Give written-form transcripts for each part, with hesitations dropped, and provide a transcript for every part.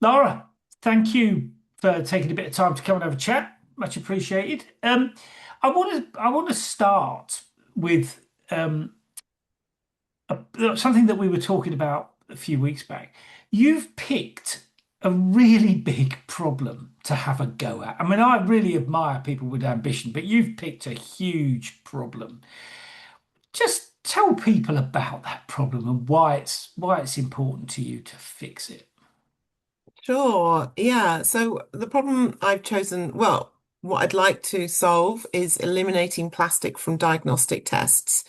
Lara, thank you for taking a bit of time to come and have a chat. Much appreciated. I want to start with something that we were talking about a few weeks back. You've picked a really big problem to have a go at. I mean, I really admire people with ambition, but you've picked a huge problem. Just tell people about that problem and why it's important to you to fix it. Sure. Yeah. So the problem I've chosen, well, what I'd like to solve is eliminating plastic from diagnostic tests.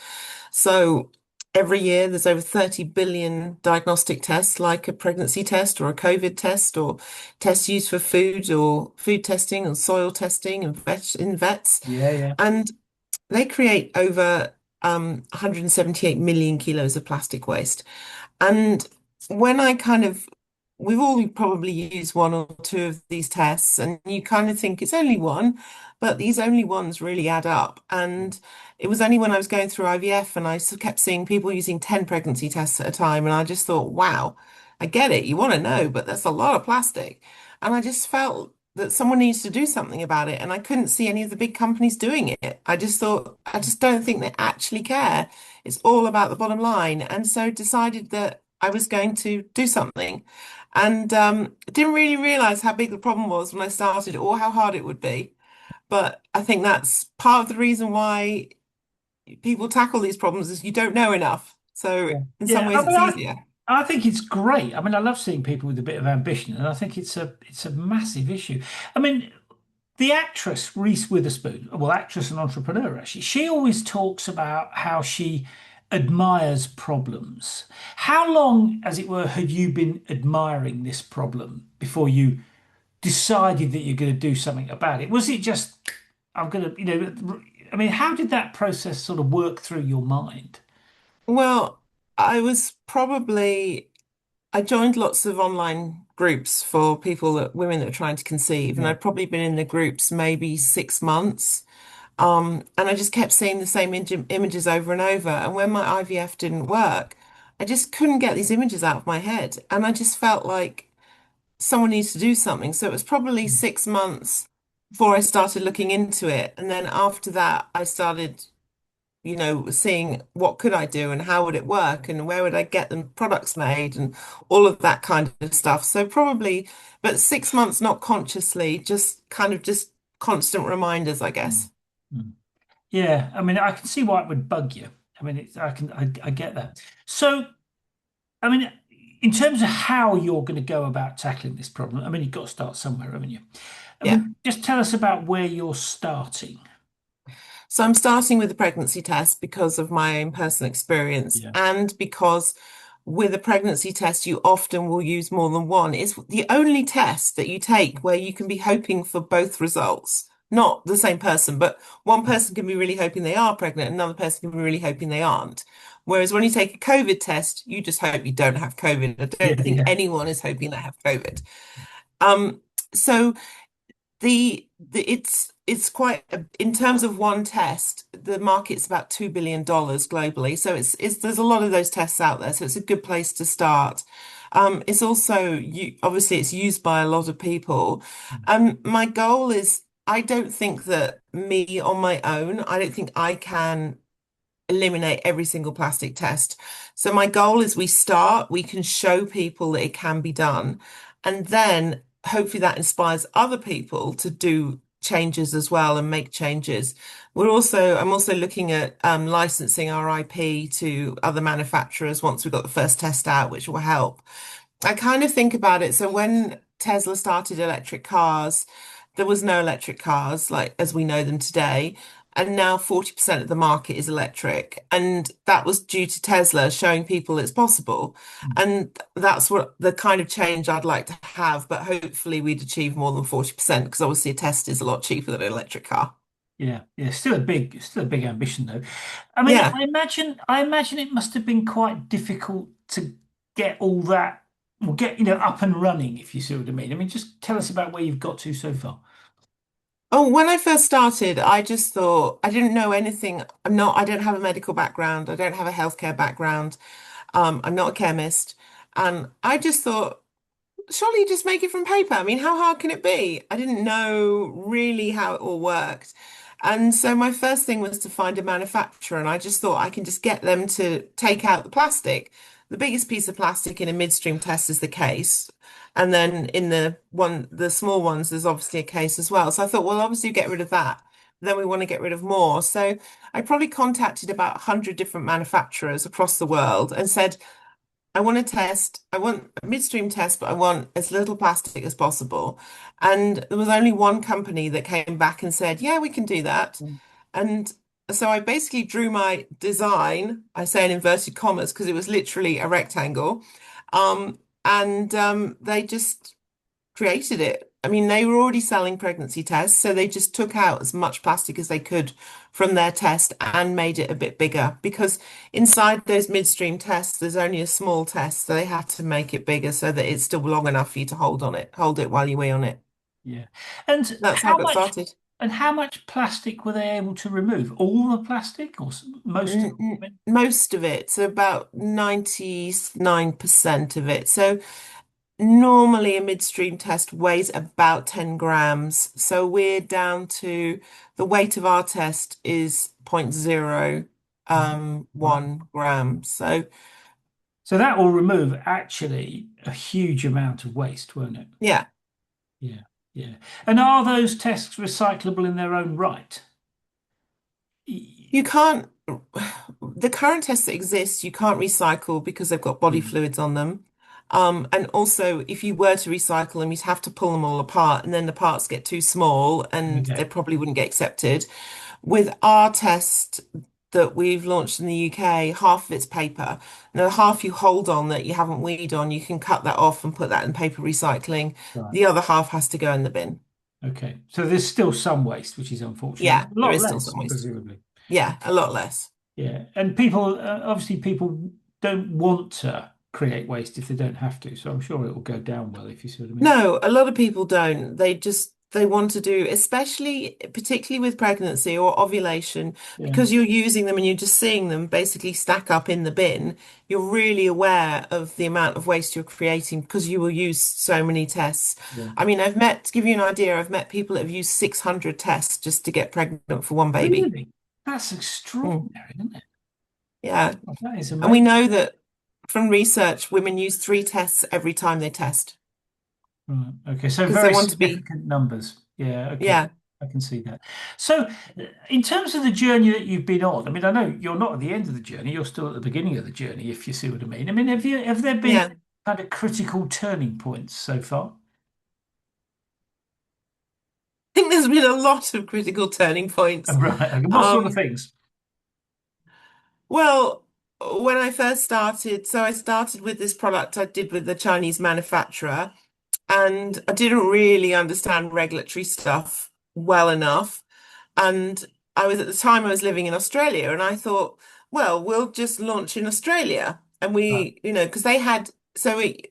So every year there's over 30 billion diagnostic tests, like a pregnancy test or a COVID test or tests used for food or food testing and soil testing and in vets. Yeah, yeah. And they create over 178 million kilos of plastic waste. And when I kind of, we've all probably used one or two of these tests, and you kind of think it's only one, but these only ones really add up. And it was only when I was going through IVF and kept seeing people using 10 pregnancy tests at a time, and I just thought, wow, I get it. You want to know, but that's a lot of plastic. And I just felt that someone needs to do something about it, and I couldn't see any of the big companies doing it. I just thought, I just don't think they actually care. It's all about the bottom line. And so decided that I was going to do something. And didn't really realize how big the problem was when I started or how hard it would be. But I think that's part of the reason why people tackle these problems is you don't know enough. So Yeah. in some Yeah, I ways mean, it's I, easier. I think it's great. I mean, I love seeing people with a bit of ambition, and I think it's a massive issue. I mean, the actress Reese Witherspoon, well, actress and entrepreneur actually, she always talks about how she admires problems. How long, as it were, had you been admiring this problem before you decided that you're going to do something about it? Was it just, I'm going to, I mean, how did that process sort of work through your mind? Well, I was probably I joined lots of online groups for women that are trying to conceive, and Yeah. I'd probably been in the groups maybe 6 months. And I just kept seeing the same images over and over. And when my IVF didn't work, I just couldn't get these images out of my head. And I just felt like someone needs to do something. So it was probably 6 months before I started looking into it. And then after that, I started, seeing what could I do and how would it work and where would I get them products made and all of that kind of stuff. So probably, but 6 months, not consciously, just kind of just constant reminders, I Mm. guess. Mm. Yeah, I mean, I can see why it would bug you. I mean, I get that. So, I mean, in terms of how you're going to go about tackling this problem, I mean, you've got to start somewhere, haven't you? I Yeah. mean, just tell us about where you're starting. So I'm starting with the pregnancy test because of my own personal experience Yeah. and because with a pregnancy test, you often will use more than one. It's the only test that you take where you can be hoping for both results. Not the same person, but one person can be really hoping they are pregnant, another person can be really hoping they aren't. Whereas when you take a COVID test, you just hope you don't have COVID. I Yeah, don't think yeah. anyone is hoping they have COVID. Um, so it's quite in terms of one test, the market's about $2 billion globally. So it's there's a lot of those tests out there. So it's a good place to start. It's also obviously it's used by a lot of people. My goal is I don't think that me on my own, I don't think I can eliminate every single plastic test. So my goal is we can show people that it can be done. And then hopefully that inspires other people to do changes as well and make changes. I'm also looking at licensing our IP to other manufacturers once we've got the first test out, which will help. I kind of think about it. So when Tesla started electric cars, there was no electric cars like as we know them today. And now 40% of the market is electric. And that was due to Tesla showing people it's possible. And that's what the kind of change I'd like to have. But hopefully we'd achieve more than 40% because obviously a test is a lot cheaper than an electric car. Yeah, yeah, still a big ambition though. I mean, Yeah. I imagine it must have been quite difficult to get all that, or get, up and running, if you see what I mean. I mean, just tell us about where you've got to so far. Oh, when I first started, I just thought I didn't know anything. I don't have a medical background. I don't have a healthcare background. I'm not a chemist. And I just thought, surely you just make it from paper. I mean, how hard can it be? I didn't know really how it all worked. And so my first thing was to find a manufacturer, and I just thought I can just get them to take out the plastic. The biggest piece of plastic in a midstream test is the case. And then in the small ones, there's obviously a case as well. So I thought, well, obviously get rid of that. Then we want to get rid of more. So I probably contacted about 100 different manufacturers across the world and said, I want to test, I want a midstream test, but I want as little plastic as possible. And there was only one company that came back and said, yeah, we can do that. Mm. And so I basically drew my design, I say in inverted commas, because it was literally a rectangle. They just created it. I mean, they were already selling pregnancy tests, so they just took out as much plastic as they could from their test and made it a bit bigger because inside those midstream tests, there's only a small test, so they had to make it bigger so that it's still long enough for you to hold it while you wee on it. Yeah. And That's how I got started. how much plastic were they able to remove? All the plastic or most of it? Most of it, so about 99% of it. So normally, a midstream test weighs about 10 grams. So we're down to the weight of our test is zero point zero Wow. 1 gram. So, So that will remove actually a huge amount of waste, won't it? yeah, Yeah. Yeah. And are those tests recyclable in their own right? Y- you can't, the current tests that exist, you can't recycle because they've got body mm, fluids on them. And also, if you were to recycle them, you'd have to pull them all apart, and then the parts get too small and they Okay. probably wouldn't get accepted. With our test that we've launched in the UK, half of it's paper. Now, the half you hold on that you haven't weed on, you can cut that off and put that in paper recycling. Right. The other half has to go in the bin. Okay. So there's still some waste, which is unfortunate. Yeah, A there lot is still less, some waste. presumably. Yeah, a lot less. Yeah. And people, obviously, people don't want to create waste if they don't have to. So I'm sure it will go down well if you see what I mean. No, a lot of people don't. They want to do, especially particularly with pregnancy or ovulation, Yeah. because you're using them and you're just seeing them basically stack up in the bin. You're really aware of the amount of waste you're creating because you will use so many tests. Yeah. I mean, to give you an idea, I've met people that have used 600 tests just to get pregnant for one baby. Really? That's Mm, extraordinary, isn't it? yeah. Oh, that is And we amazing. know that from research, women use 3 tests every time they test Right. Okay. So because they very want to be, significant numbers. Yeah. Okay. yeah, I can see that. So, in terms of the journey that you've been on, I mean, I know you're not at the end of the journey. You're still at the beginning of the journey, if you see what I mean. I mean, have there been yeah. kind of critical turning points so far? Think there's been a lot of critical turning points. Right. Okay. What sort of Um, things? well, when I first started, so I started with this product I did with the Chinese manufacturer, and I didn't really understand regulatory stuff well enough. And I was at the time I was living in Australia, and I thought, well, we'll just launch in Australia. And Right. because they had,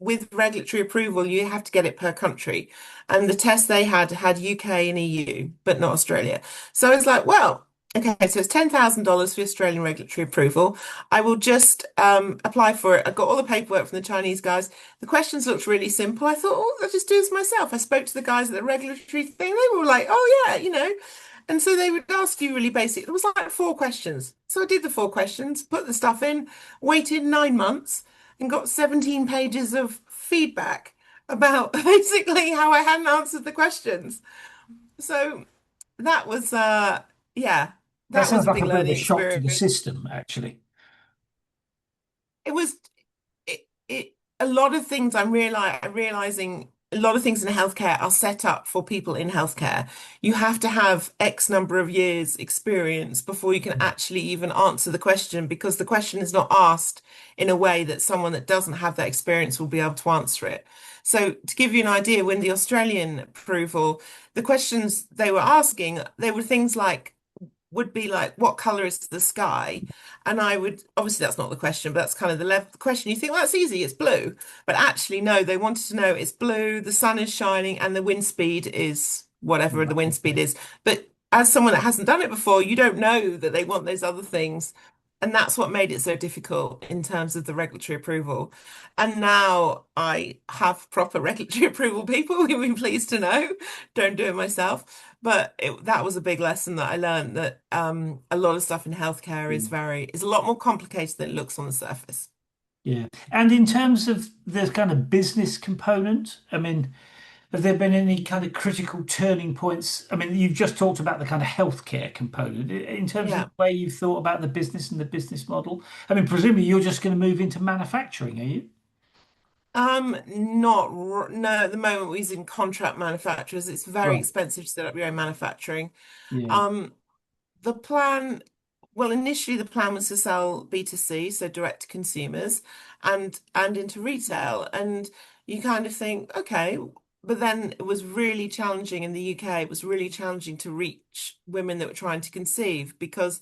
with regulatory approval, you have to get it per country. And the test they had UK and EU, but not Australia. So I was like, well, okay, so it's $10,000 for Australian regulatory approval. I will just apply for it. I got all the paperwork from the Chinese guys. The questions looked really simple. I thought, oh, I'll just do this myself. I spoke to the guys at the regulatory thing. They were like, oh, yeah. And so they would ask you really basic. It was like 4 questions. So I did the 4 questions, put the stuff in, waited 9 months, and got 17 pages of feedback about basically how I hadn't answered the questions. So that was, yeah, That that was sounds a like big a bit of a learning shock to the experience. system, actually. It was a lot of things I'm realizing a lot of things in healthcare are set up for people in healthcare. You have to have X number of years experience before you can actually even answer the question because the question is not asked in a way that someone that doesn't have that experience will be able to answer it. So to give you an idea, when the Australian approval, the questions they were asking, they were things like would be like, what color is the sky? And I would, obviously, that's not the question, but that's kind of the level the question. You think, well, that's easy, it's blue. But actually, no, they wanted to know it's blue, the sun is shining, and the wind speed is whatever the Right. wind speed Okay. is. But as someone that hasn't done it before, you don't know that they want those other things. And that's what made it so difficult in terms of the regulatory approval. And now I have proper regulatory approval people, you'll be pleased to know. Don't do it myself. But that was a big lesson that I learned that a lot of stuff in healthcare is a lot more complicated than it looks on the surface. Yeah. And in terms of the kind of business component, I mean, have there been any kind of critical turning points? I mean, you've just talked about the kind of healthcare component. In terms of the Yeah. way you've thought about the business and the business model, I mean, presumably you're just going to move into manufacturing, are you? Not no. At the moment, we're using contract manufacturers. It's very Right. expensive to set up your own manufacturing. Yeah. Um, The plan, well, initially the plan was to sell B2C, so direct to consumers, and into retail. And you kind of think, okay, but then it was really challenging in the UK. It was really challenging to reach women that were trying to conceive because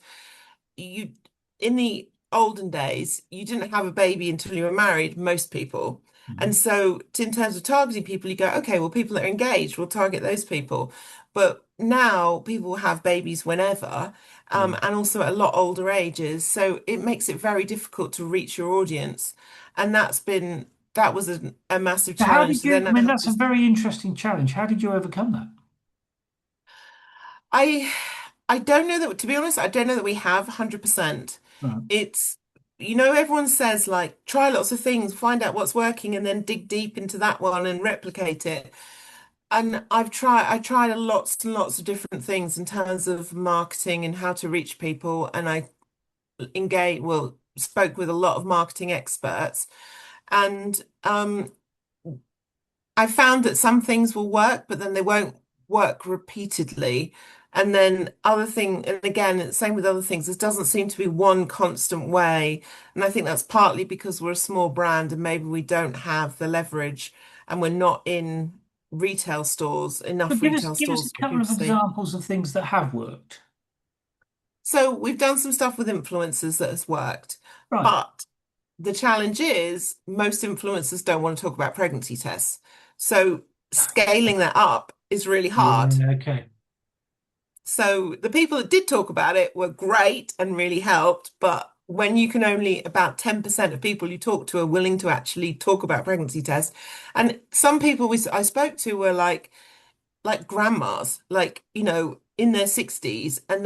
you in the olden days, you didn't have a baby until you were married, most people. And Mhm. so, in terms of targeting people, you go, okay, well, people that are engaged, we'll target those people. But now people have babies whenever, Yeah. and also at a lot older ages. So it makes it very difficult to reach your audience. And that was a massive So how challenge. did So you, then I I mean, had that's a to, very interesting challenge. How did you overcome that? I I don't know that, to be honest, I don't know that we have 100%. Right. It's, everyone says like try lots of things, find out what's working, and then dig deep into that one and replicate it. And I tried a lots and lots of different things in terms of marketing and how to reach people. And I spoke with a lot of marketing experts. And I found that some things will work, but then they won't work repeatedly. And then and again, same with other things, there doesn't seem to be one constant way. And I think that's partly because we're a small brand and maybe we don't have the leverage and we're not in But enough retail give us a stores for couple people of to see. examples of things that have worked. So we've done some stuff with influencers that has worked, Right. but the challenge is most influencers don't want to talk about pregnancy tests. So scaling that up is really hard. Yeah. Okay. So the people that did talk about it were great and really helped, but when you can only about 10% of people you talk to are willing to actually talk about pregnancy tests, and some people I spoke to were like grandmas, like in their 60s, and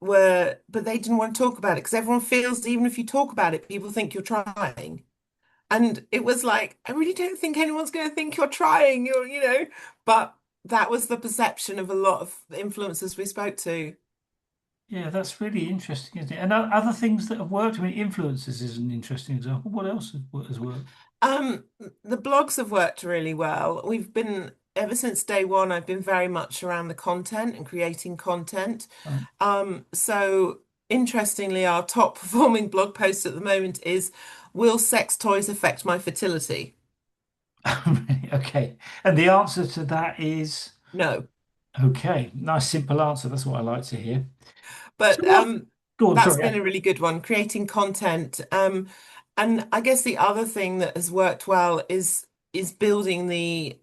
but they didn't want to talk about it because everyone feels even if you talk about it, people think you're trying. And it was like, I really don't think anyone's going to think you're trying, but that was the perception of a lot of influencers we spoke to. Yeah, that's really interesting, isn't it? And other things that have worked. I mean, influences is an interesting example. What else has worked? Um, the blogs have worked really well. Ever since day one, I've been very much around the content and creating content. Right. So interestingly, our top performing blog post at the moment is, Will sex toys affect my fertility? Okay. And the answer to that is No. okay. Nice, simple answer. That's what I like to hear. So But what? Go on. that's Sorry. been a really good one, creating content. And I guess the other thing that has worked well is building the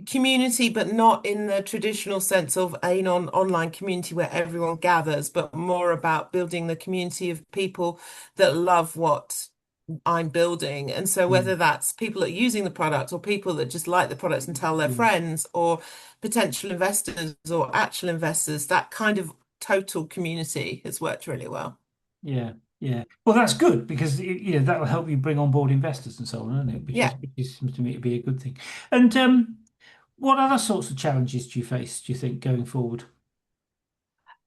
community, but not in the traditional sense of an online community where everyone gathers, but more about building the community of people that love what I'm building. And so Yeah. whether that's people that are using the product or people that just like the products and tell their Yeah. friends or potential investors or actual investors, that kind of total community has worked really well. Yeah. Yeah. Well, that's good because that'll help you bring on board investors and so on, isn't it? Yeah. Which seems to me to be a good thing. And what other sorts of challenges do you face, do you think, going forward?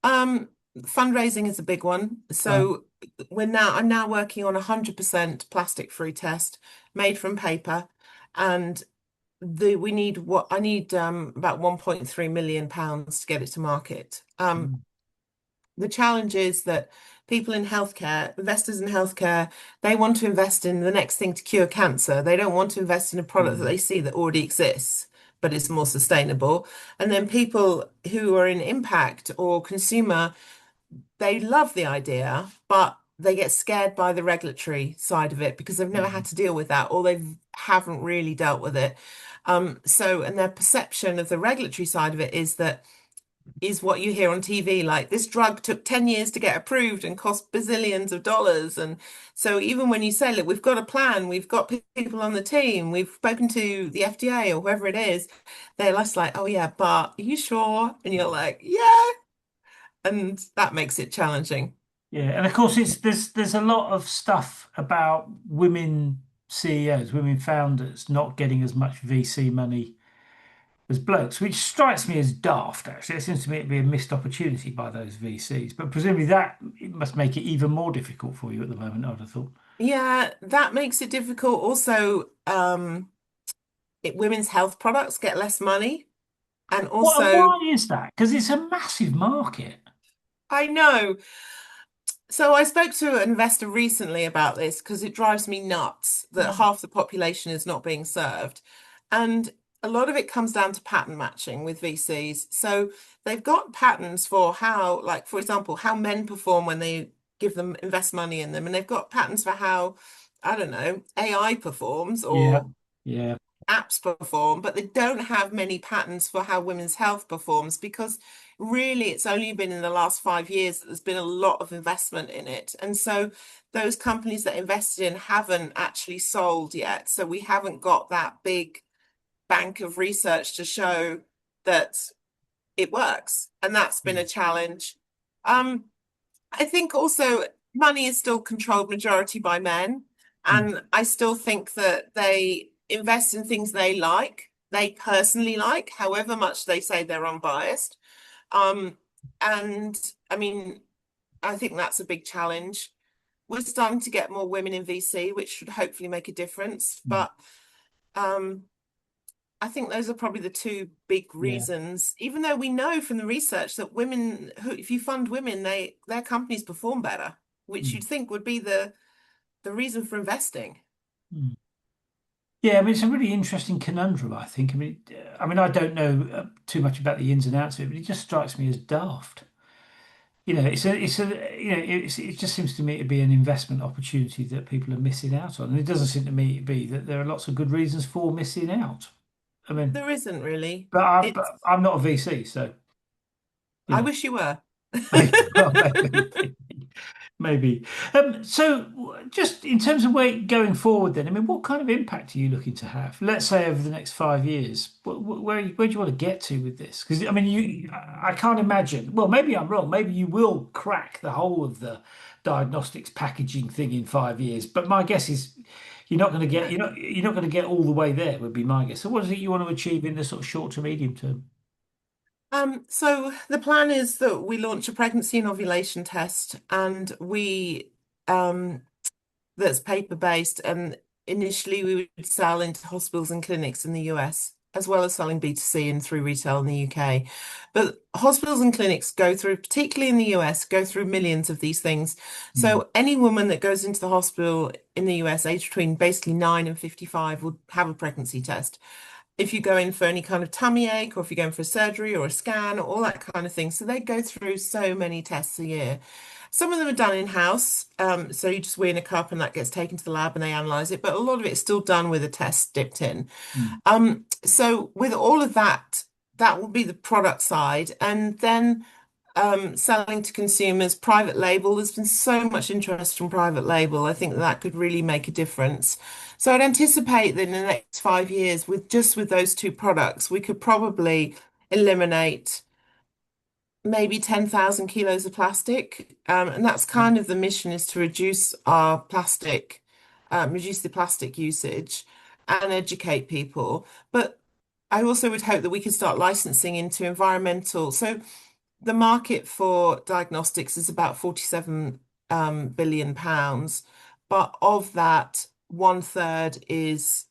Fundraising is a big one. Right. So I'm now working on 100% plastic free test made from paper. And we need what I need about 1.3 million pounds to get it to market. The challenge is that people in healthcare, investors in healthcare, they want to invest in the next thing to cure cancer. They don't want to invest in a product that Mm. they see that already exists, but is more sustainable. And then people who are in impact or consumer, they love the idea, but they get scared by the regulatory side of it because they've never had Mm. to deal with that or they haven't really dealt with it. And their perception of the regulatory side of it is that is what you hear on TV. Like this drug took 10 years to get approved and cost bazillions of dollars. And so even when you say, look, we've got a plan, we've got people on the team, we've spoken to the FDA or whoever it is, they're less like, oh yeah, but are you sure? And you're like, yeah. And that makes it challenging. Yeah, and of course it's there's a lot of stuff about women CEOs, women founders not getting as much VC money as blokes, which strikes me as daft, actually. It seems to me to be a missed opportunity by those VCs. But presumably that it must make it even more difficult for you at the moment, I'd have thought. Yeah, that makes it difficult. Also, women's health products get less money. And also, Why is that? Because it's a massive market. I know. So I spoke to an investor recently about this because it drives me nuts that Mm. half the population is not being served. And a lot of it comes down to pattern matching with VCs. So they've got patterns for how, like, for example, how men perform when they give them invest money in them. And they've got patterns for how, I don't know, AI performs Yeah, or yeah. apps perform, but they don't have many patterns for how women's health performs because really it's only been in the last 5 years that there's been a lot of investment in it. And so those companies that invested in haven't actually sold yet. So we haven't got that big bank of research to show that it works. And that's been a challenge. Um, I think also money is still controlled majority by men. Mm. And I still think that they invest in things they personally like, however much they say they're unbiased. Um, and I mean, I think that's a big challenge. We're starting to get more women in VC, which should hopefully make a difference. Mm. But um, I think those are probably the two big Yeah. reasons, even though we know from the research that women who, if you fund women, their companies perform better, which Mm. you'd think would be the reason for investing. Mm. Yeah, I mean, it's a really interesting conundrum, I think. I mean, I don't know too much about the ins and outs of it, but it just strikes me as daft. It just seems to me to be an investment opportunity that people are missing out on. And it doesn't seem to me to be that there are lots of good reasons for missing out. I mean, There isn't really. but It's, I'm not a VC, so, you I know, wish you were. well, maybe. Maybe. Just in terms of going forward, then, I mean, what kind of impact are you looking to have? Let's say over the next 5 years, where do you want to get to with this? Because I mean, I can't imagine. Well, maybe I'm wrong. Maybe you will crack the whole of the diagnostics packaging thing in 5 years. But my guess is you're not going to get all the way there. Would be my guess. So, what is it you want to achieve in the sort of short to medium term? So the plan is that we launch a pregnancy and ovulation test, and we that's paper-based, and initially we would sell into hospitals and clinics in the US, as well as selling B2C and through retail in the UK. But hospitals and clinics go through, particularly in the US, go through millions of these things. Mm. So any woman that goes into the hospital in the US, aged between basically 9 and 55, will have a pregnancy test. If you go in for any kind of tummy ache, or if you're going for a surgery or a scan, or all that kind of thing. So they go through so many tests a year. Some of them are done in-house. So you just weigh in a cup and that gets taken to the lab and they analyze it. But a lot of it is still done with a test dipped in. Mm. So with all of that, that will be the product side. And then selling to consumers, private label. There's been so much interest from private label. I think that could really make a difference. So I'd anticipate that in the next 5 years, with those two products, we could probably eliminate maybe 10,000 kilos of plastic. And that's kind of the mission, is to reduce our plastic, reduce the plastic usage and educate people. But I also would hope that we could start licensing into environmental. So the market for diagnostics is about 47 billion pounds, but of that, one third is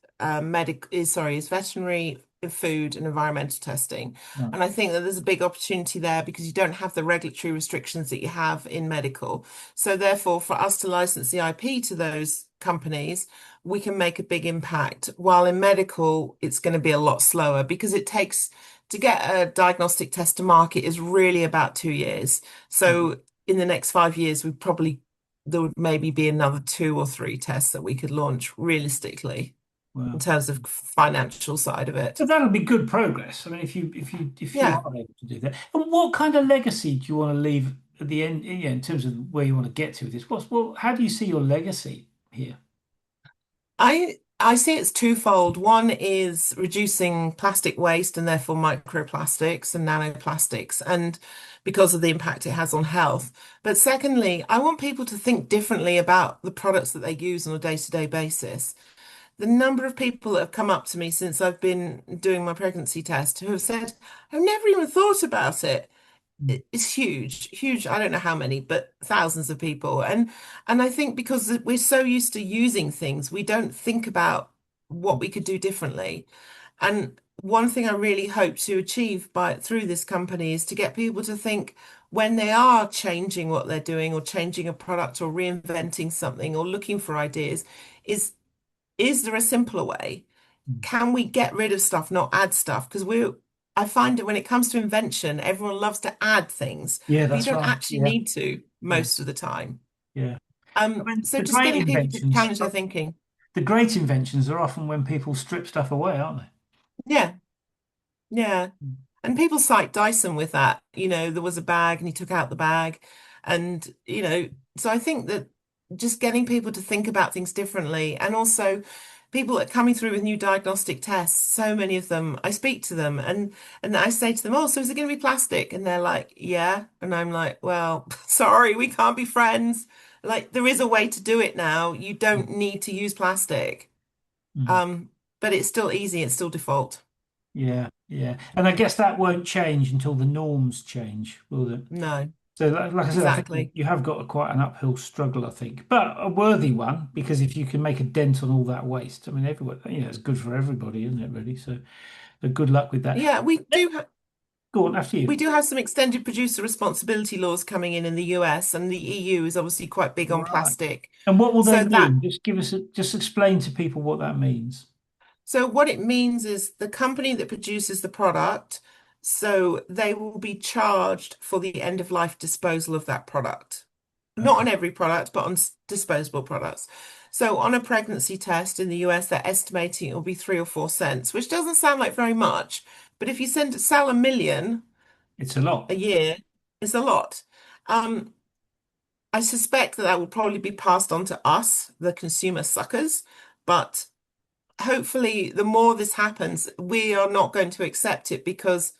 is veterinary, food, and environmental testing. Right. And I think that there's a big opportunity there because you don't have the regulatory restrictions that you have in medical. So therefore, for us to license the IP to those companies, we can make a big impact. While in medical, it's going to be a lot slower because it takes to get a diagnostic test to market is really about 2 years. So in the next 5 years, there would maybe be another two or three tests that we could launch realistically. in Well, terms of financial side of it. but that'll be good progress. I mean, if you Yeah. are able to do that, and what kind of legacy do you want to leave at the end? Yeah, in terms of where you want to get to with this, how do you see your legacy here? I see it's twofold. One is reducing plastic waste and therefore microplastics and nanoplastics, and because of the impact it has on health. But secondly, I want people to think differently about the products that they use on a day-to-day basis. The number of people that have come up to me since I've been doing my pregnancy test who have said, I've never even thought about it. Mm, It's huge, huge. I don't know how many, but thousands of people. And I think because we're so used to using things, we don't think about what we could do differently. And one thing I really hope to achieve by through this company is to get people to think when they are changing what they're doing or changing a product or reinventing something or looking for ideas, is is there a simpler way? mm. Can we get rid of stuff, not add stuff? Because I find that when it comes to invention, everyone loves to add things, Yeah, but you that's don't right. actually Yeah, need to yeah, most of the time. yeah. I mean, So just getting people to challenge their thinking. the great inventions are often when people strip stuff away, aren't Yeah, yeah. they? And people cite Dyson with that. There was a bag and he took out the bag. And, so I think that just getting people to think about things differently and also people that are coming through with new diagnostic tests, so many of them, I speak to them and I say to them, oh, so is it going to be plastic? And they're like, yeah. And I'm like, well, sorry, we can't be friends. Like there is a way to do it now. You don't need to use plastic. Mm. Um, but it's still easy, it's still default. Yeah, yeah. And I guess that won't change until the norms change, will it? No, So, like I said, I think exactly. you have got quite an uphill struggle, I think, but a worthy one because if you can make a dent on all that waste, I mean, everyone, it's good for everybody, isn't it, really? So good luck with that. Yeah, Go on, after we you. do have some extended producer responsibility laws coming in the US, and the EU is obviously quite big on Right. plastic. And what will they So that mean? Just explain to people what that means. so what it means is the company that produces the product, so they will be charged for the end of life disposal of that product. Not Okay. on every product, but on disposable products. So on a pregnancy test in the US, they're estimating it will be 3 or 4 cents, which doesn't sound like very much, but if you sell 1 million It's a a lot. year, it's a lot. Um, I suspect that that will probably be passed on to us, the consumer suckers, but hopefully the more this happens, we are not going to accept it because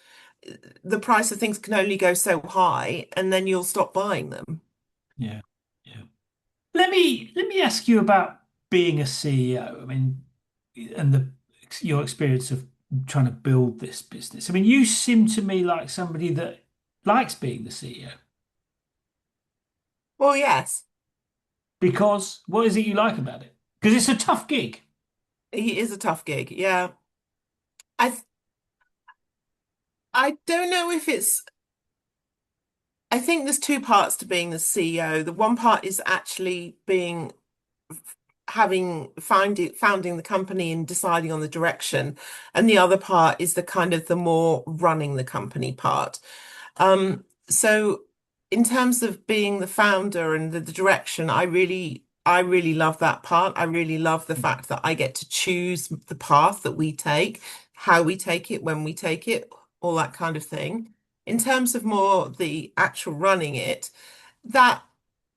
the price of things can only go so high and then you'll stop buying them. Yeah. Yeah. Let me ask you about being a CEO. I mean, and your experience of trying to build this business. I mean, you seem to me like somebody that likes being the CEO Well, yes, because what is it you like about it? Because it's a tough gig. he is a tough gig. Yeah. I th- I don't know if it's I think there's two parts to being the CEO. The one part is actually being having founding the company and deciding on the direction. And the other part is the kind of the more running the company part. So in terms of being the founder and the direction, I really love that part. I really love the fact that I get to choose the path that we take, how we take it, when we take it, all that kind of thing. In terms of more the actual running it, that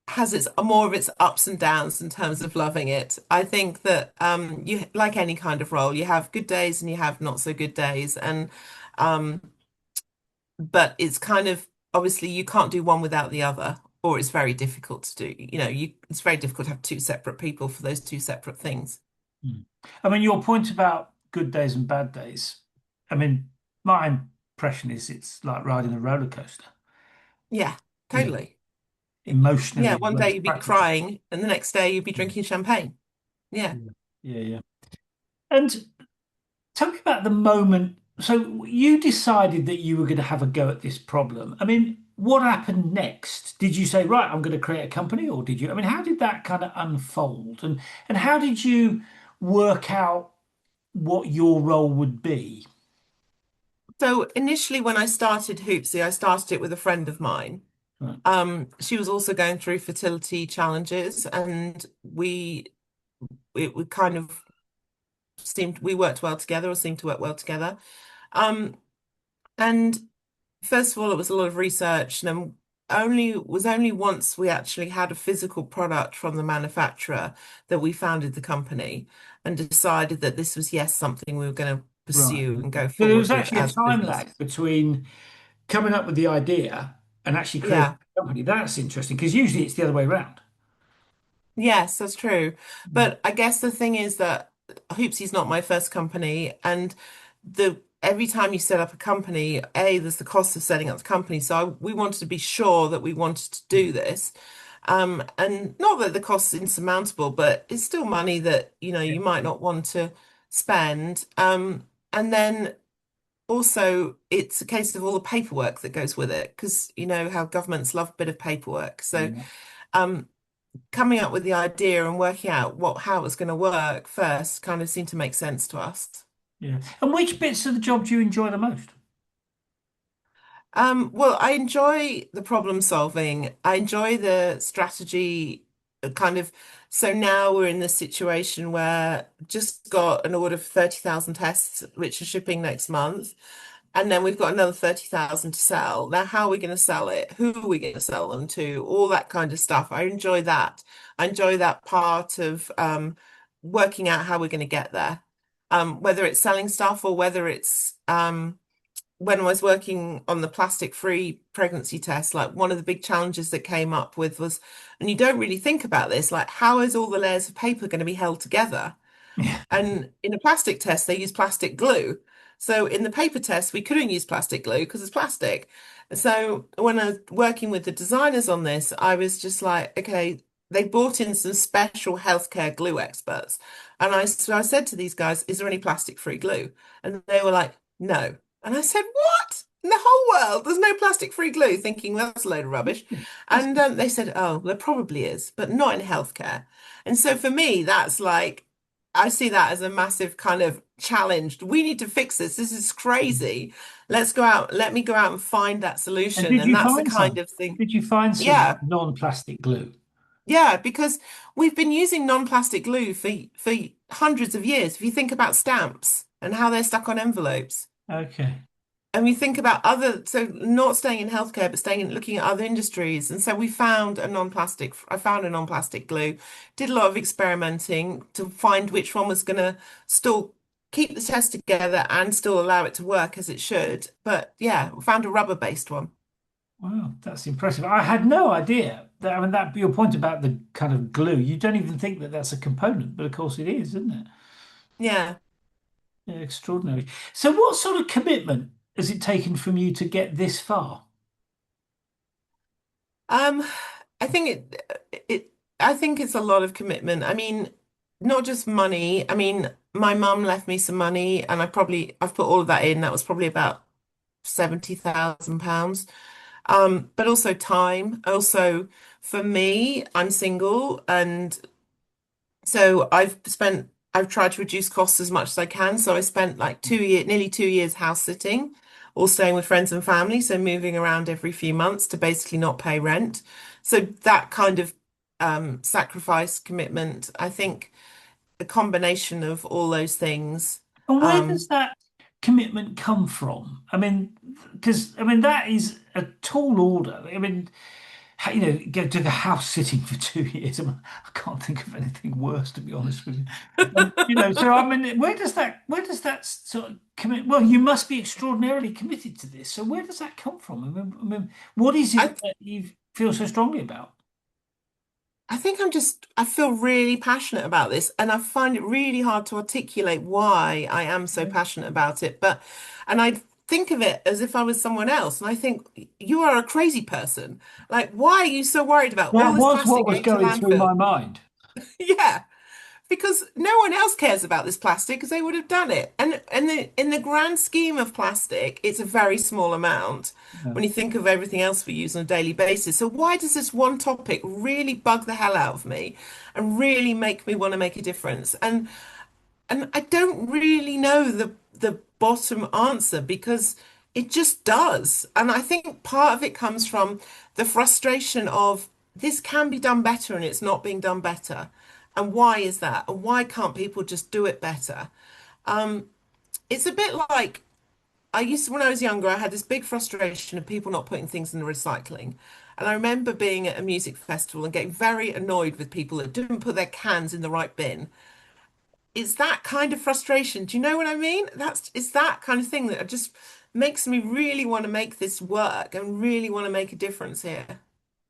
has its more of its ups and downs in terms of loving it. I think that you like any kind of role, you have good days and you have not so good days, and um, but it's kind of obviously you can't do one without the other, or it's very difficult to do. It's very difficult to have two separate people for those two separate things. Mm. I mean, your point about good days and bad days. I mean, my impression is it's like riding a roller coaster, Yeah, you know, totally. emotionally Yeah, as one well day as you'd be practically. crying, and the next day you'd be Yeah, drinking champagne. Yeah. yeah, yeah, yeah. And tell me about the moment. So you decided that you were going to have a go at this problem. I mean, what happened next? Did you say, right, I'm going to create a company, or did you? I mean, how did that kind of unfold, and how did you work out what your role would be? So initially, when I started Hoopsy, I started it with a friend of mine. Right. She was also going through fertility challenges, and we it would kind of seemed we worked well together or seemed to work well together. Um, and first of all, it was a lot of research, and then only once we actually had a physical product from the manufacturer that we founded the company and decided that this was, yes, something we were going to Right. pursue and Okay. go So there forward was with actually a as a time business. lag between coming up with the idea and actually creating Yeah. a company. That's interesting because usually it's the other way around. Yes, that's true. Mm. But I guess the thing is that Hoopsy's not my first company, and the every time you set up a company, A, there's the cost of setting up the company. So we wanted to be sure that we wanted to do this. And not that the cost is insurmountable, but it's still money that, Yeah. you might not want to spend. And then also it's a case of all the paperwork that goes with it, because you know how governments love a bit of paperwork. So Yeah. um coming up with the idea and working out how it was going to work first kind of seemed to make sense to us. Yeah. And which bits of the job do you enjoy the most? Well, I enjoy the problem solving. I enjoy the strategy kind of. So now we're in this situation where just got an order for 30,000 tests, which are shipping next month. And then we've got another 30,000 to sell. Now, how are we going to sell it? Who are we going to sell them to? All that kind of stuff. I enjoy that. I enjoy that part of working out how we're going to get there. Whether it's selling stuff or whether it's when I was working on the plastic-free pregnancy test, like one of the big challenges that came up with was, and you don't really think about this, like how is all the layers of paper going to be held together? Yeah. And in a plastic test, they use plastic glue. So in the paper test, we couldn't use plastic glue because it's plastic. So when I was working with the designers on this, I was just like, okay, they brought in some special healthcare glue experts. And so I said to these guys, is there any plastic-free glue? And they were like, no. And I said, what? In the whole world, there's no plastic-free glue, thinking that's a load of rubbish. That's And they said, oh, there probably is, but not in healthcare. And so for me, that's like, I see that as a massive kind of challenge. We need to fix this. This is crazy. Let's go out. Let me go out and find that And solution. did And you that's the find kind some? of thing. Did you find some Yeah. non-plastic glue? Yeah, because we've been using non-plastic glue for hundreds of years. If you think about stamps and how they're stuck on envelopes. Okay. And we think about other, so not staying in healthcare, but staying in looking at other industries. And so I found a non-plastic glue, did a lot of experimenting to find which one was going to still keep the test together and still allow it to work as it should. But yeah, we found a rubber-based one. Wow, that's impressive. I had no idea that, I mean, that your point about the kind of glue, you don't even think that that's a component, but of course it is, isn't it? Yeah. Yeah, extraordinary. So, what sort of commitment has it taken from you to get this far? Um, I think I think it's a lot of commitment. I mean, not just money. I mean, my mum left me some money and I've put all of that in. That was probably about £70,000. But also time. Also, for me, I'm single, and so I've tried to reduce costs as much as I can. So I spent like nearly 2 years house sitting or staying with friends and family. So moving around every few months to basically not pay rent. So that kind of sacrifice, commitment, I think a combination of all those things. And where does Um, that commitment come from? I mean, because I mean that is a tall order. I mean, go to the house sitting for 2 years. I mean, I can't think of anything worse, to be honest with you. So I mean, where does that sort of commit? Well, you must be extraordinarily committed to this. So where does that come from? I mean, what is it I that you feel so strongly about? I think I feel really passionate about this, and I find it really hard to articulate why I am so passionate about it. And I think of it as if I was someone else, and I think you are a crazy person. Like, why are you so worried about all That this was what plastic was going to going through my landfill? mind. Yeah, because no one else cares about this plastic because they would have done it. And in the grand scheme of plastic, it's a very small amount Yeah. when you think of everything else we use on a daily basis. So why does this one topic really bug the hell out of me and really make me want to make a difference? And I don't really know the bottom answer because it just does. And I think part of it comes from the frustration of this can be done better and it's not being done better. And why is that? And why can't people just do it better? Um, it's a bit like I used to, when I was younger, I had this big frustration of people not putting things in the recycling. And I remember being at a music festival and getting very annoyed with people that didn't put their cans in the right bin. It's that kind of frustration. Do you know what I mean? It's that kind of thing that just makes me really want to make this work and really want to make a difference here.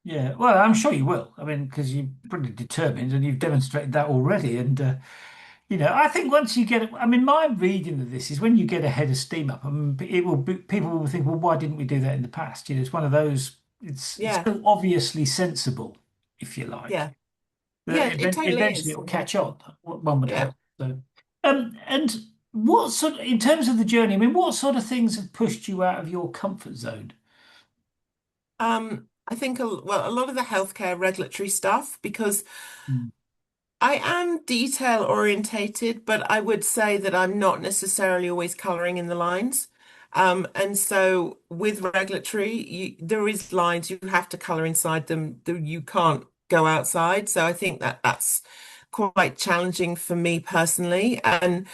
Yeah, well, I'm sure you will. I mean, because you're pretty determined and you've demonstrated that already. And I think once you get it, I mean, my reading of this is when you get a head of steam up, I mean, it will be, people will think, well, why didn't we do that in the past? It's one of those. It's Yeah, so obviously sensible, if you like. yeah, yeah, it totally Eventually is. it'll catch on. One would Yeah. hope. So, and what sort, in terms of the journey? I mean, what sort of things have pushed you out of your comfort zone? I think well, a lot of the healthcare regulatory stuff because Mm. I am detail orientated, but I would say that I'm not necessarily always coloring in the lines. And so with regulatory, there is lines you have to color inside them. You can't go outside. So I think that that's quite challenging for me personally. And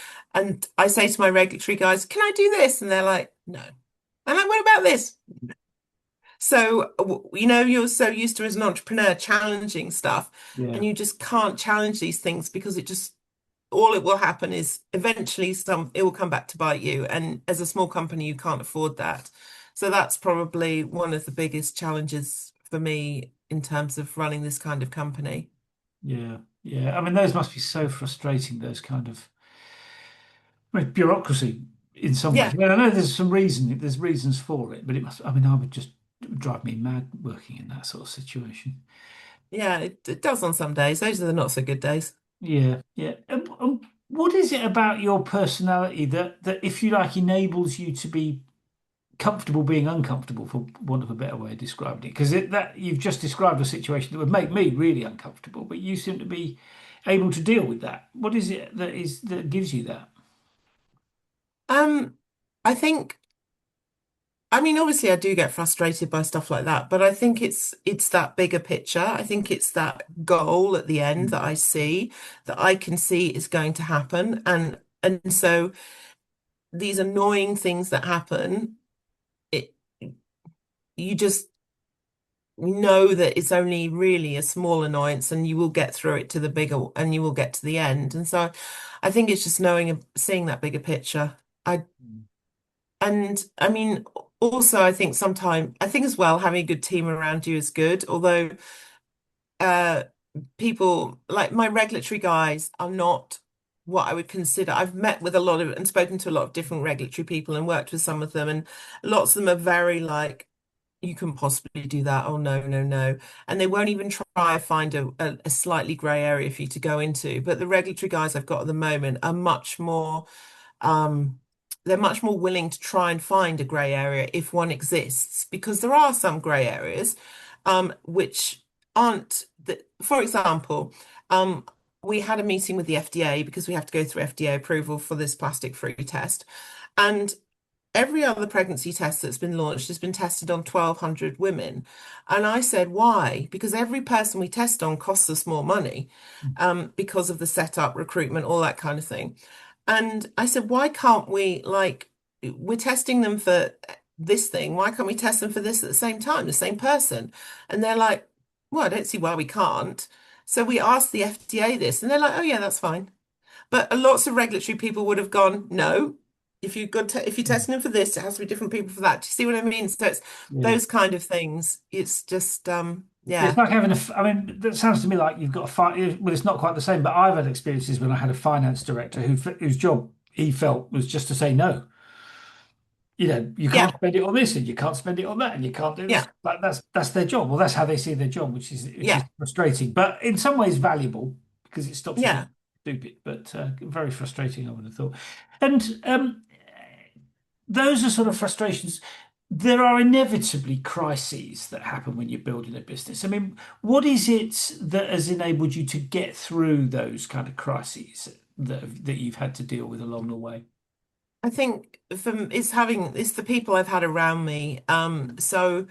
I say to my regulatory guys, "Can I do this?" And they're like, "No." And I'm like, "What about this?" So, you're so used to as an entrepreneur challenging stuff, Yeah, and you just can't challenge these things because all it will happen is eventually it will come back to bite you. And as a small company, you can't afford that. So that's probably one of the biggest challenges for me in terms of running this kind of company. yeah, yeah. I mean, those must be so frustrating. Those kind of, I mean, bureaucracy in some ways. Yeah, I mean, I know there's reasons for it, but it must. I mean, I would just it would drive me mad working in that sort of situation. yeah, it does on some days. Those are the not so good days. Yeah, yeah. What is it about your personality that, if you like, enables you to be comfortable being uncomfortable, for want of a better way of describing it? Because that you've just described a situation that would make me really uncomfortable, but you seem to be able to deal with that. What is it that gives you that? Um, I think I mean, obviously, I do get frustrated by stuff like that, but I think it's that bigger picture. I think it's that goal at the end Mm. that I see, that I can see is going to happen, and so these annoying things that happen, it you just know that it's only really a small annoyance, and you will get through it to the bigger, and you will get to the end. And so, I think it's just knowing, seeing that bigger picture. I And I mean, also, I think as well, having a good team around you is good. Although, uh, people like my regulatory guys are not what I would consider. I've met with a lot of and spoken to a lot of different regulatory people and worked with some of them, and lots of them are very like, you can possibly do that. Oh, no, no, no. And they won't even try to find a slightly grey area for you to go into. But the regulatory guys I've got at the moment are much more um, they're much more willing to try and find a grey area if one exists, because there are some grey areas which aren't for example, um, we had a meeting with the FDA because we have to go through FDA approval for this plastic-free test. And every other pregnancy test that's been launched has been tested on 1,200 women. And I said, why? Because every person we test on costs us more money because of the setup, recruitment, all that kind of thing. And I said, why can't we, like, we're testing them for this thing. Why can't we test them for this at the same time, the same person? And they're like, well, I don't see why we can't. So we asked the FDA this, and they're like, oh, yeah, that's fine. But lots of regulatory people would have gone, no. If you're testing them for this, it has to be different people for that. Do you see what I mean? So it's Yeah. those kind of things. It's just It's yeah. like having I mean, that sounds to me like you've got a well, it's not quite the same, but I've had experiences when I had a finance director whose job he felt was just to say no. You Yeah, can't spend it on this and you can't spend it on that and you can't do this. yeah, Like that's their job. Well, that's how they see their job, which is yeah, frustrating, but in some ways valuable because it stops you being yeah. stupid, but very frustrating, I would have thought. And those are sort of frustrations. There are inevitably crises that happen when you're building a business. I mean, what is it that has enabled you to get through those kind of crises that you've had to deal with along the way? I think it's the people I've had around me. So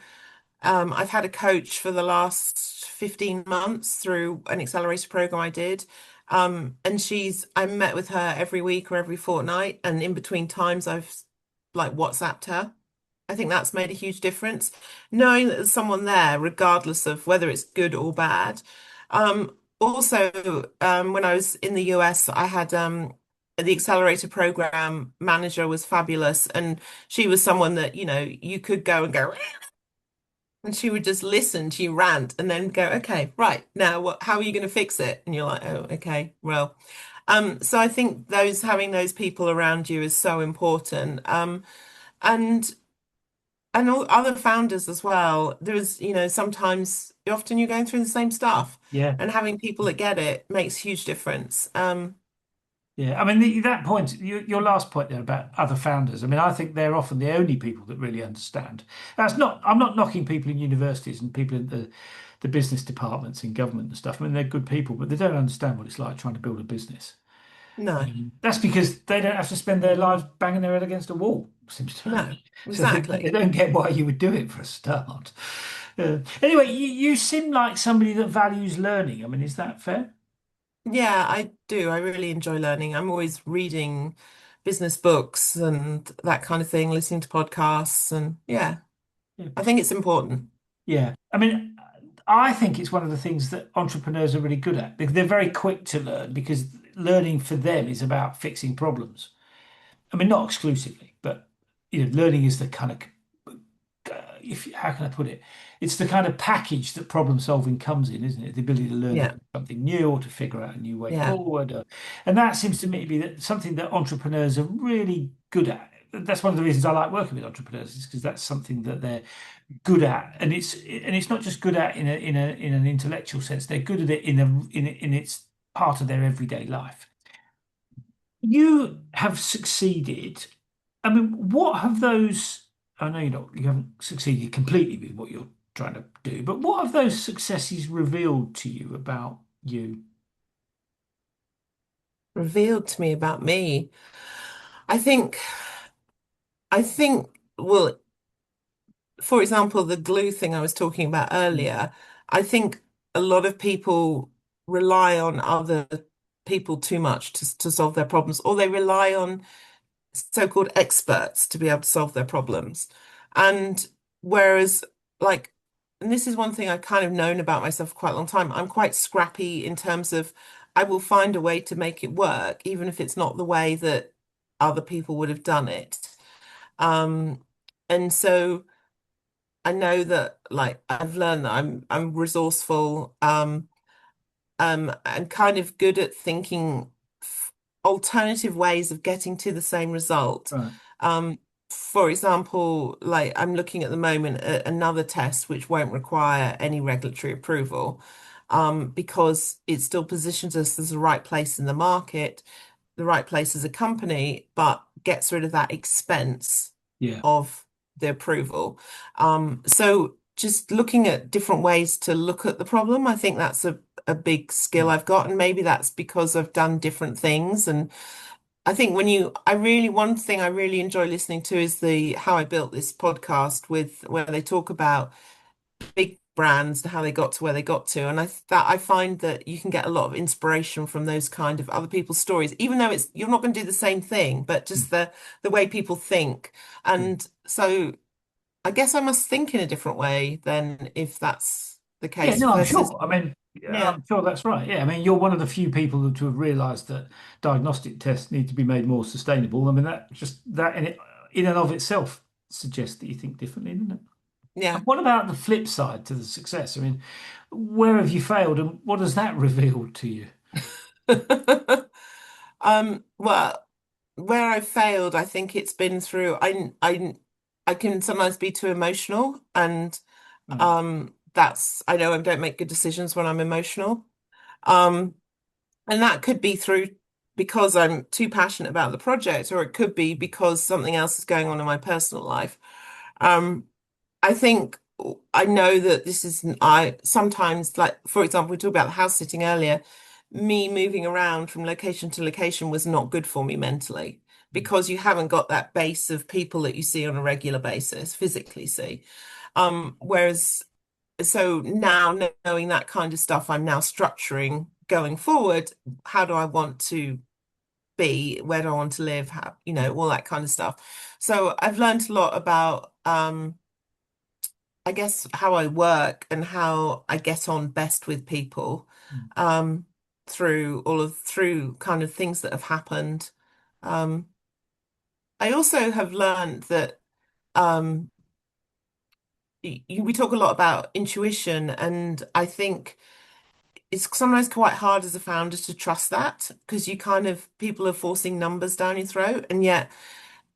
I've had a coach for the last 15 months through an accelerator program I did. And I met with her every week or every fortnight, and in between times I've like WhatsApped her. I think that's made a huge difference. Knowing that there's someone there, regardless of whether it's good or bad. When I was in the US, I had the accelerator program manager was fabulous, and she was someone that, you could go and go, and she would just listen to you rant and then go, okay, right, now how are you going to fix it? And you're like, oh, okay, well. So I think having those people around you is so important. And all other founders as well. There's, sometimes often you're going through the same stuff, Yeah. and having people that get it makes huge difference. Yeah, I mean that point, your last point there about other founders. I mean, I think they're often the only people that really understand. That's not. I'm not knocking people in universities and people in the business departments in government and stuff. I mean, they're good people, but they don't understand what it's like trying to build a business. No, That's because they don't have to spend their lives banging their head against a wall. Seems to no, me. So they exactly. don't get why you would do it for a start. Anyway, you seem like somebody that values learning. I mean, is that fair? Yeah, I do. I really enjoy learning. I'm always reading business books and that kind of thing, listening to podcasts, and yeah, Yeah. I think it's important. Yeah. I mean, I think it's one of the things that entrepreneurs are really good at. They're very quick to learn because learning for them is about fixing problems. I mean, not exclusively, but learning is the kind of if how can I put it? It's the kind of package that problem solving comes in, isn't it? The ability to learn Yeah, something new or to figure out a new way yeah, forward. And that seems to me to be something that entrepreneurs are really good at. That's one of the reasons I like working with entrepreneurs, is because that's something that they're good at, and it's not just good at in an intellectual sense. They're good at it in its part of their everyday life. You have succeeded. I mean, what have those? I know you haven't succeeded completely with what you're trying to do, but what have those successes revealed to you about you? revealed to me about me. I think, well, for example, the glue thing I was talking about earlier, I think a lot of people rely on other people too much to solve their problems, or they rely on so-called experts to be able to solve their problems. And whereas, like, and this is one thing I've kind of known about myself for quite a long time, I'm quite scrappy in terms of I will find a way to make it work, even if it's not the way that other people would have done it. Um, and so I know that like I've learned that I'm resourceful, and kind of good at thinking alternative ways of getting to the same result. Right. Um, for example, like I'm looking at the moment at another test which won't require any regulatory approval, because it still positions us as the right place in the market, the right place as a company, but gets rid of that expense Yeah. of the approval. So just looking at different ways to look at the problem, I think that's a big skill Yeah. I've got. And maybe that's because I've done different things. And I think one thing I really enjoy listening to is the How I Built This podcast with where they talk about big brands and how they got to where they got to. And I find that you can get a lot of inspiration from those kind of other people's stories, even though you're not going to do the same thing, but just the way people think. Yeah. And so I guess I must think in a different way than if that's the Yeah, case no, I'm versus, sure. I mean, yeah, yeah, I'm sure that's right. Yeah, I mean, you're one of the few people to have realised that diagnostic tests need to be made more sustainable. I mean, that in and of itself suggests that you think differently, doesn't it? And yeah. what about the flip side to the success? I mean, where have you failed, and what has that revealed to you? Well, where I failed, I think it's been through, I can sometimes be too emotional, and Right. I know I don't make good decisions when I'm emotional. Um, and that could be through because I'm too passionate about the project, or it could be because something else is going on in my personal life. Um, I think I know that this is I sometimes like for example we talked about the house sitting earlier. Me moving around from location to location was not good for me mentally because you haven't got that base of people that you see on a regular basis, physically see. Whereas, so now knowing that kind of stuff, I'm now structuring going forward. How do I want to be? Where do I want to live? How, all that kind of stuff. So I've learned a lot about, I guess, how I work and how I get on best with people, Mm. um, through kind of things that have happened. Um, I also have learned that um, we talk a lot about intuition, and I think it's sometimes quite hard as a founder to trust that because you kind of people are forcing numbers down your throat,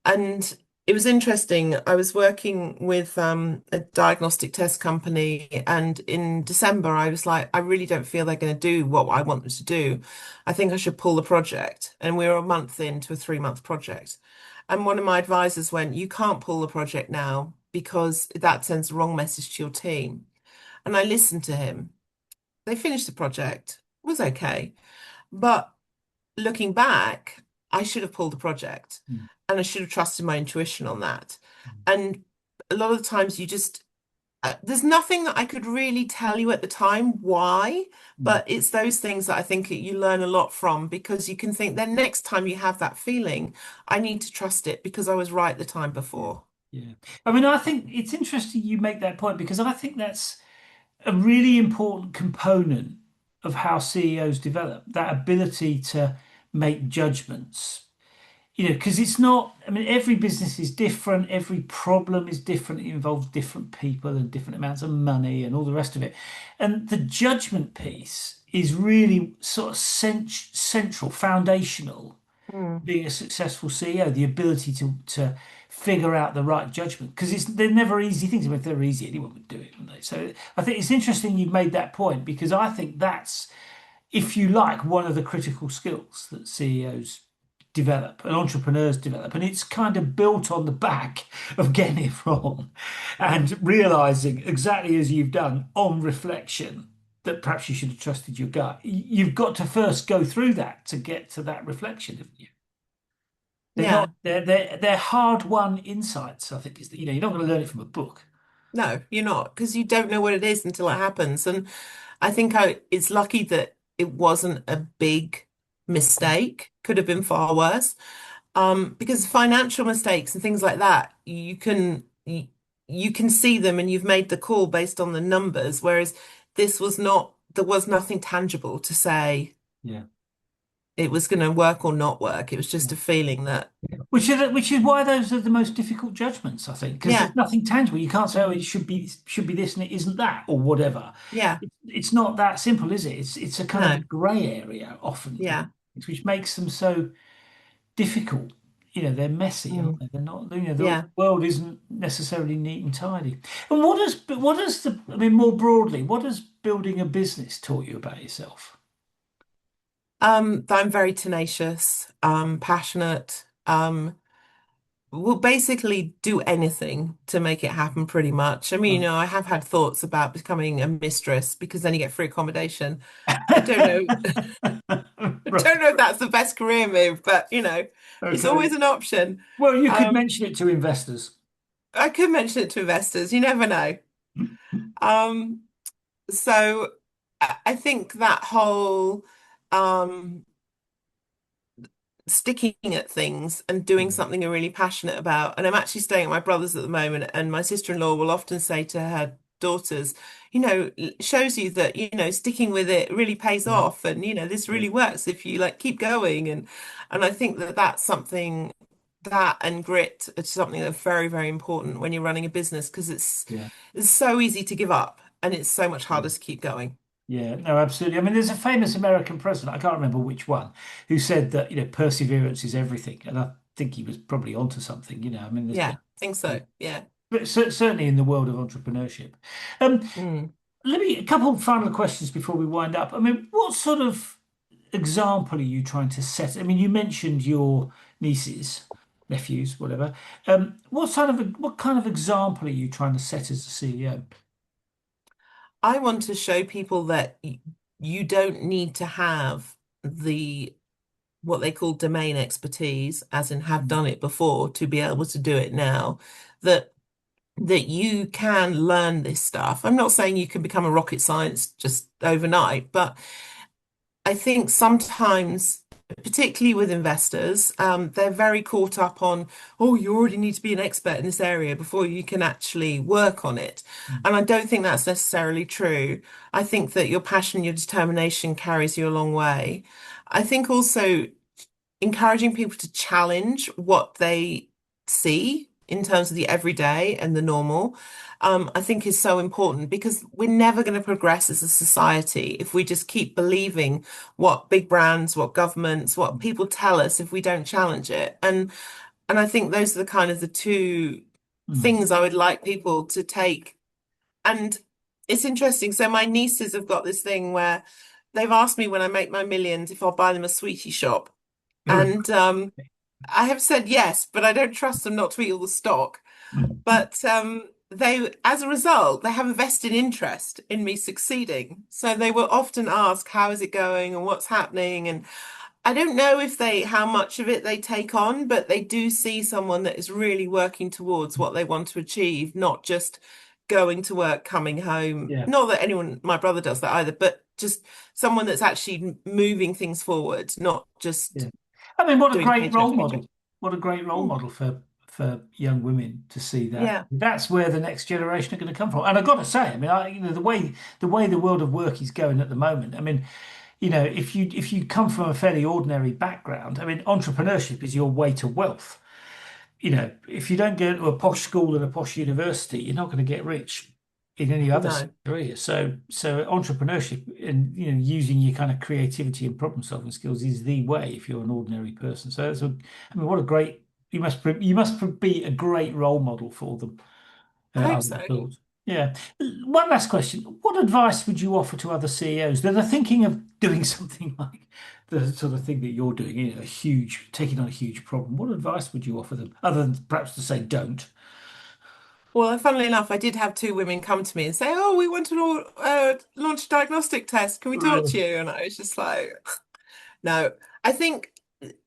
and it was interesting. I was working with a diagnostic test company, and in December, I was like, I really don't feel they're going to do what I want them to do. I think I should pull the project. And we were a month into a 3-month project. And one of my advisors went, you can't pull the project now because that sends the wrong message to your team. And I listened to him. They finished the project, it was okay. But looking back, I should have pulled the project Mm. and I should have trusted my intuition on that. Mm. And a lot of the times there's nothing that I could really tell you at the time why, Mm. but it's those things that I think you learn a lot from because you can think then next time you have that feeling, I need to trust it because I was right the time Yeah. before. Yeah. I mean, I think it's interesting you make that point because I think that's a really important component of how CEOs develop, that ability to make judgments. Because it's not, I mean, every business is different, every problem is different, it involves different people and different amounts of money and all the rest of it. And the judgment piece is really sort of central, foundational Mm. being a successful CEO, the ability to figure out the right judgment because they're never easy things. I mean, if they were easy, anyone would do it, wouldn't they? So I think it's interesting you've made that point because I think that's, if you like, one of the critical skills that CEOs develop and entrepreneurs develop, and it's kind of built on the back of getting it wrong and realizing exactly as you've done on reflection that perhaps you should have trusted your gut. You've got to first go through that to get to that reflection, haven't you? They're not Yeah. they're hard-won insights, I think is that you're not going to learn it from a book. No, you're not, because you don't know what it is until it happens. And I think it's lucky that it wasn't a big mistake. Could have been far worse. Because financial mistakes and things like that, you can see them and you've made the call based on the numbers, whereas this was not, there was nothing tangible to say Yeah. it was going to work or not work. It was just a feeling that, Which is why those are the most difficult judgments, I think, because yeah, there's nothing tangible. You can't say, oh, it should be this and it isn't that, or whatever. yeah, It's not that simple, is it? It's a kind of a no, grey area often, yeah, which makes them so difficult. They're messy, aren't mm, they? They're not, the yeah. world isn't necessarily neat and tidy. And what does I mean, more broadly, what does building a business taught you about yourself? That I'm very tenacious, passionate, will basically do anything to make it happen pretty much. I mean, Right. I have had thoughts about becoming a mistress because then you get free accommodation. I don't know. I Right. don't know if that's the best career move, but it's Okay. always an option. Well, you could Um, mention it to investors. I could mention it to investors. You never know. Um, so I think that whole um, sticking at things and doing Yeah. something you're really passionate about. And I'm actually staying at my brother's at the moment, and my sister-in-law will often say to her daughters, shows you that, sticking with it really pays Yeah. off, and this Yeah. really works if you like keep going. And I think that that's something that and grit is something that's very, very important when you're running a business because Yeah. it's so easy to give up and it's so much Yeah. harder to keep going. Yeah, no, absolutely. I mean, there's a famous American president, I can't remember which one, who said that, perseverance is everything. And I think he was probably onto something. I mean, there's Yeah, been, I think so. Yeah. but certainly in the world of entrepreneurship. Um, Mm. Let me, a couple of final questions before we wind up. I mean, what sort of example are you trying to set? I mean, you mentioned your nieces, nephews, whatever. What kind of example are you trying to set as a CEO? I want to show people that you don't need to have the what they call domain expertise, as in have Mm. done it before, to be able to do it now. That that you can learn this stuff. I'm not saying you can become a rocket science just overnight, but I think sometimes, particularly with investors, they're very caught up on, oh, you already need to be an expert in this area before you can actually work on it. And I don't think that's necessarily true. I think that your passion, your determination carries you a long way. I think also encouraging people to challenge what they see in terms of the everyday and the normal, I think is so important because we're never going to progress as a society if we just keep believing what big brands, what governments, what people tell us if we don't challenge it. And I think those are the kind of the two Mm. things I would like people to take. And it's interesting. So my nieces have got this thing where they've asked me when I make my millions if I'll buy them a sweetie shop. And I have said yes, but I don't trust them not to eat all the stock. But they, as a result, they have a vested interest in me succeeding. So they will often ask, "How is it going?" and "What's happening?" And I don't know if they, how much of it they take on, but they do see someone that is really working towards what they want to achieve, not just going to work, coming home. Yeah, Not that anyone, my brother does that either, but just someone that's actually moving things forward, not just yeah. I mean, what a doing great paycheck, role paycheck. model. What a great role Mm, model for young women to see that. yeah, That's where the next generation are going to come from. And I've got to say, I mean, the way the world of work is going at the moment. I mean, if you come from a fairly ordinary background, I mean, entrepreneurship is your way to wealth. If you don't go to a posh school and a posh university, you're not going to get rich in any other no. career. So entrepreneurship and using your kind of creativity and problem solving skills is the way if you're an ordinary person. So I mean, what a great you must be a great role model for them. I I hope would so. have thought. Yeah. One last question. What advice would you offer to other CEOs that are thinking of doing something like the sort of thing that you're doing, taking on a huge problem? What advice would you offer them, other than perhaps to say don't? Well, funnily enough, I did have two women come to me and say, "Oh, we want to launch a diagnostic test. Can we talk to Really? you?" And I was just like, "No." I think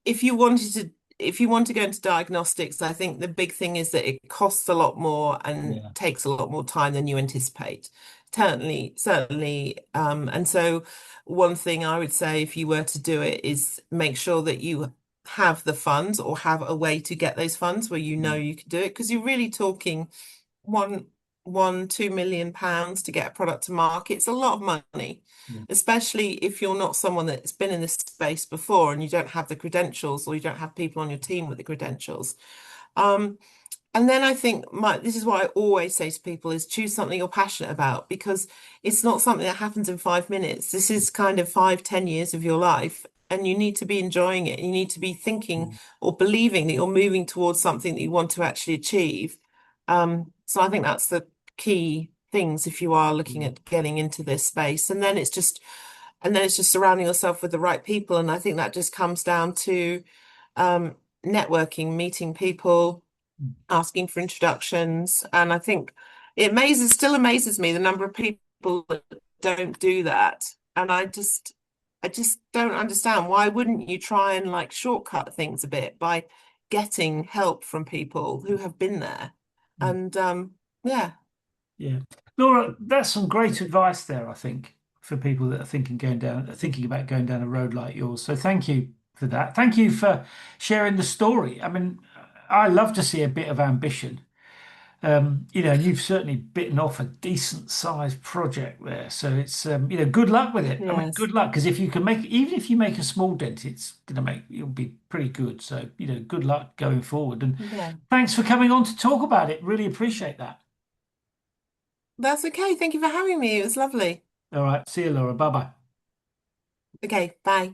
if you wanted to, if you want to go into diagnostics, I think the big thing is that it costs a lot more and Yeah. takes a lot more time than you anticipate. Certainly, certainly. And so one thing I would say if you were to do it is make sure that you have the funds or have a way to get those funds where you know Mm. you can do it because you're really talking one, 2 million pounds to get a product to market. It's a lot of money, Yeah. especially if you're not someone that's been in this space before and you don't have the credentials or you don't have people on your team with the credentials. Um, and then I think this is what I always say to people is choose something you're passionate about because it's not something that happens in 5 minutes. This is kind of 5, 10 years of your life. And you need to be enjoying it. You need to be thinking Mm. or believing that you're moving towards something that you want to actually achieve. So I think that's the key things if you are looking Mm. at getting into this space. And then it's just surrounding yourself with the right people. And I think that just comes down to um, networking, meeting people, Mm. asking for introductions. And I think still amazes me the number of people that don't do that. And I just don't understand. Why wouldn't you try and like shortcut things a bit by getting help from people who have been there? Mm. And yeah, Yeah. Laura, that's some great advice there, I think, for people that are thinking about going down a road like yours. So thank you for that. Thank you for sharing the story. I mean, I love to see a bit of ambition. And you've certainly bitten off a decent sized project there. So it's, good luck with it. I mean, yes, good luck because if you can even if you make a small dent, it'll be pretty good. So, good luck going forward. And yeah, thanks for coming on to talk about it. Really appreciate that. that's okay. Thank you for having me. It was lovely. All right. See you, Laura. Bye bye. Okay, bye.